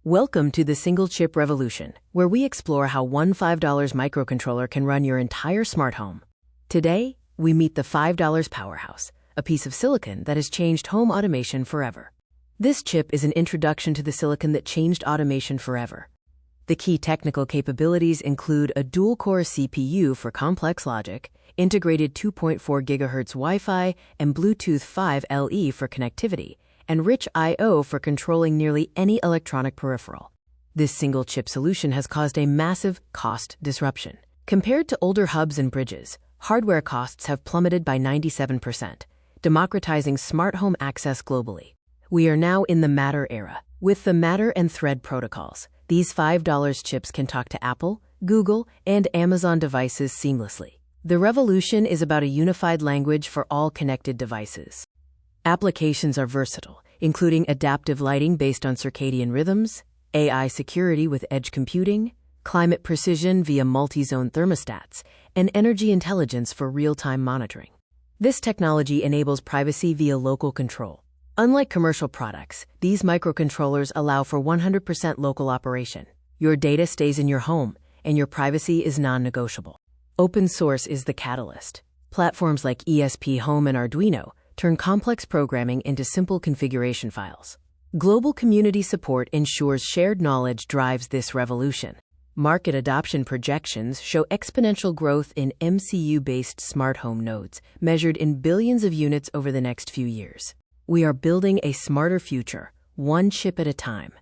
Welcome to the single chip revolution, where we explore how one $5 microcontroller can run your entire smart home. Today, we meet the $5 powerhouse, a piece of silicon that has changed home automation forever. This chip is an introduction to the silicon that changed automation forever. The key technical capabilities include a dual-core CPU for complex logic, integrated 2.4 GHz Wi-Fi and Bluetooth 5 LE for connectivity, and rich I/O for controlling nearly any electronic peripheral. This single-chip solution has caused a massive cost disruption. Compared to older hubs and bridges, hardware costs have plummeted by 97%, democratizing smart home access globally. We are now in the Matter era. With the Matter and Thread protocols, these $5 chips can talk to Apple, Google, and Amazon devices seamlessly. The revolution is about a unified language for all connected devices. Applications are versatile, including adaptive lighting based on circadian rhythms, AI security with edge computing, climate precision via multi-zone thermostats, and energy intelligence for real-time monitoring. This technology enables privacy via local control. Unlike commercial products, these microcontrollers allow for 100% local operation. Your data stays in your home, and your privacy is non-negotiable. Open source is the catalyst. Platforms like ESP Home and Arduino turn complex programming into simple configuration files. Global community support ensures shared knowledge drives this revolution. Market adoption projections show exponential growth in MCU-based smart home nodes, measured in billions of units over the next few years. We are building a smarter future, one chip at a time.